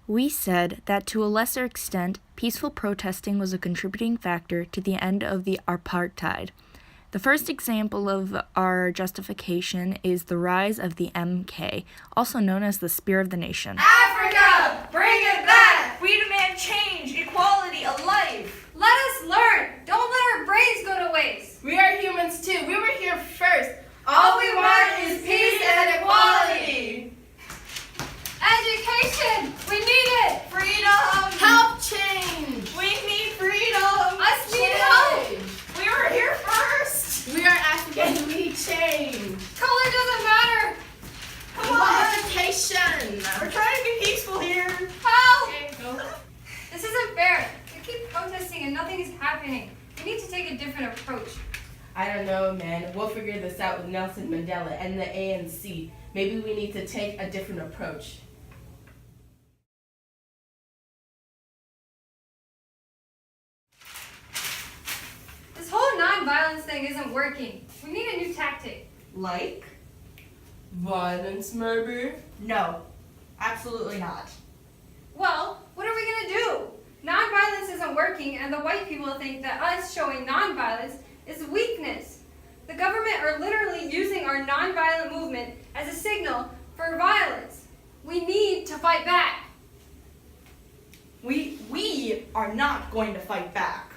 We said that to a lesser extent, peaceful protesting was a contributing factor to the end of the apartheid. The first example of our justification is the rise of the MK, also known as the Spear of the Nation. Africa, bring it back! We demand change, equality, a life. Let us learn. Don't let our brains go to waste. We are humans too. We were here first. All we want is peace and equality. Education! We need it! Freedom! Help change! We need freedom! Us need help! We were here first! We are Africans, we need change! Color doesn't matter! Come on! Education! We're trying to be peaceful here! Help! Okay, go. This isn't fair. We keep protesting and nothing is happening. We need to take a different approach. I don't know, man. We'll figure this out with Nelson Mandela and the ANC. Maybe we need to take a different approach. This whole non-violence thing isn't working. We need a new tactic. Like? Violence, maybe? No, absolutely not. Well, what are we gonna do? Non-violence isn't working, and the white people think that us showing non-violence is weakness. The government are literally using our non-violent movement as a signal for violence. We need to fight back. We are not going to fight back.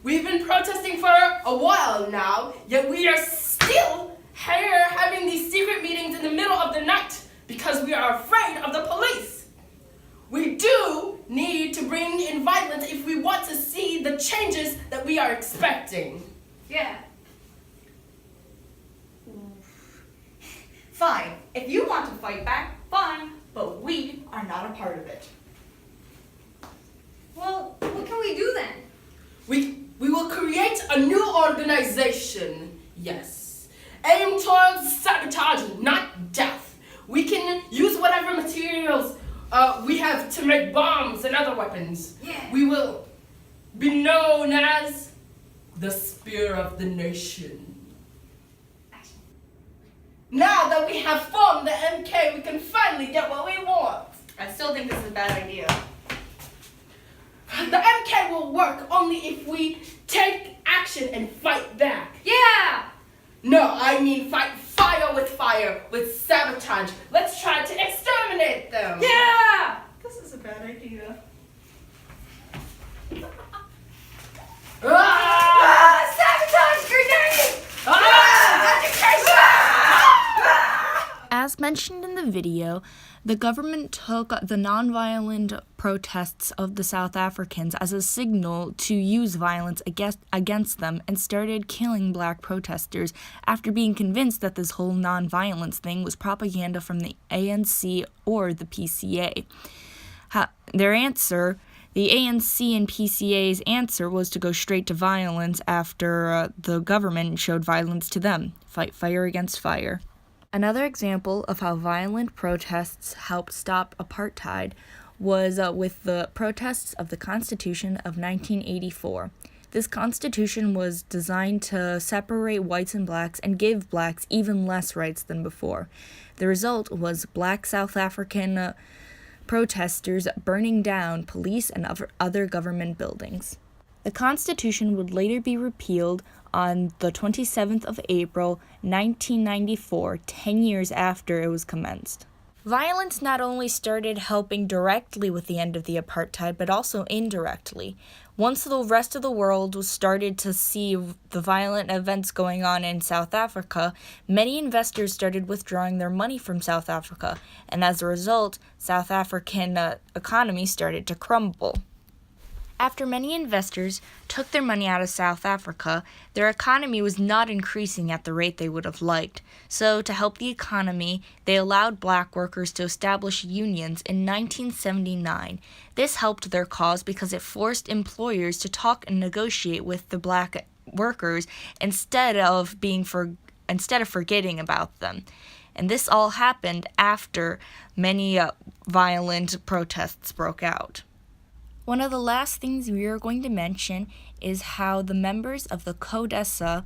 We've been protesting for a while now, yet we are still here having these secret meetings in the middle of the night because we are afraid of the police. We do need to bring in violence if we want to see the changes that we are expecting. Yeah. Fine. If you want to fight back, fine. But we are not a part of it. Well, what can we do then? We will create a new organization, yes. Aim towards sabotage, not death. We can use whatever materials we have to make bombs and other weapons. Yeah. We will be known as the Spear of the Nation. Now that we have formed the MK, we can finally get what we want. I still think this is a bad idea. The MK will work only if we take action and fight back. Yeah! No, I mean fight fire, with sabotage. Let's try to exterminate them. Yeah! This is a bad idea. Sabotage grenade! As mentioned in the video, the government took the nonviolent protests of the South Africans as a signal to use violence against them and started killing black protesters after being convinced that this whole nonviolence thing was propaganda from the ANC or the PCA. The ANC and PCA's answer was to go straight to violence after the government showed violence to them. Fight fire against fire. Another example of how violent protests helped stop apartheid was with the protests of the Constitution of 1984. This constitution was designed to separate whites and blacks and give blacks even less rights than before. The result was black South African protesters burning down police and other government buildings. The Constitution would later be repealed on the 27th of April, 1994, 10 years after it was commenced. Violence not only started helping directly with the end of the apartheid, but also indirectly. Once the rest of the world started to see the violent events going on in South Africa, many investors started withdrawing their money from South Africa, and as a result, South African economy started to crumble. After many investors took their money out of South Africa, their economy was not increasing at the rate they would have liked. So, to help the economy, they allowed black workers to establish unions in 1979. This helped their cause because it forced employers to talk and negotiate with the black workers instead of forgetting about them. And this all happened after many violent protests broke out. One of the last things we are going to mention is how the members of the CODESA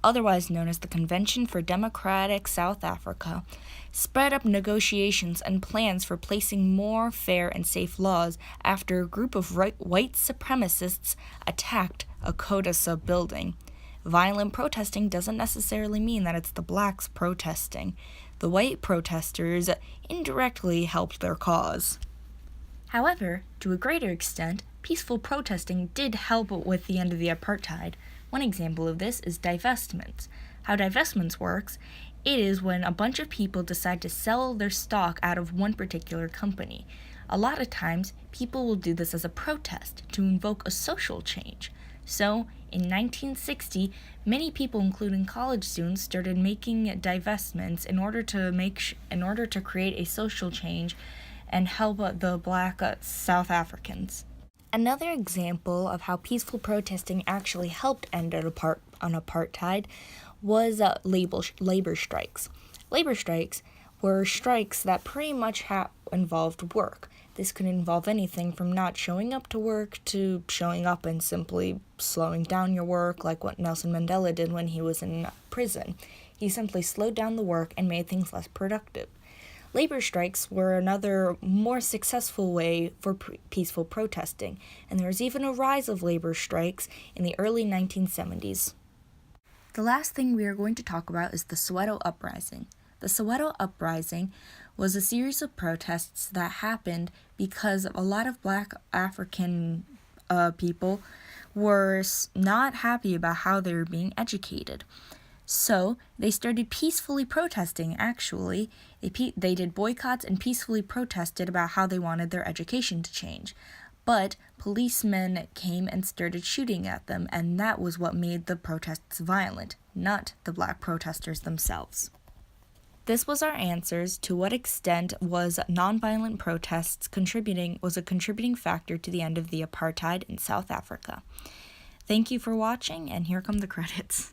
otherwise known as the Convention for Democratic South Africa, sped up negotiations and plans for placing more fair and safe laws after a group of white supremacists attacked a CODASA building. Violent protesting doesn't necessarily mean that it's the blacks protesting. The white protesters indirectly helped their cause. However, to a greater extent, peaceful protesting did help with the end of the apartheid. One example of this is divestments. How divestments works, it is when a bunch of people decide to sell their stock out of one particular company. A lot of times, people will do this as a protest to invoke a social change. So, in 1960, many people, including college students, started making divestments in order to create a social change and help the black South Africans. Another example of how peaceful protesting actually helped end an apartheid was labor strikes. Labor strikes were strikes that pretty much involved work. This could involve anything from not showing up to work to showing up and simply slowing down your work, like what Nelson Mandela did when he was in prison. He simply slowed down the work and made things less productive. Labor strikes were another more successful way for peaceful protesting, and there was even a rise of labor strikes in the early 1970s. The last thing we are going to talk about is the Soweto Uprising. The Soweto Uprising was a series of protests that happened because a lot of black African people were not happy about how they were being educated. So they started peacefully protesting, actually. They did boycotts and peacefully protested about how they wanted their education to change. But policemen came and started shooting at them, and that was what made the protests violent, not the black protesters themselves. This was our answers to what extent was nonviolent protests was a contributing factor to the end of the apartheid in South Africa. Thank you for watching, and here come the credits.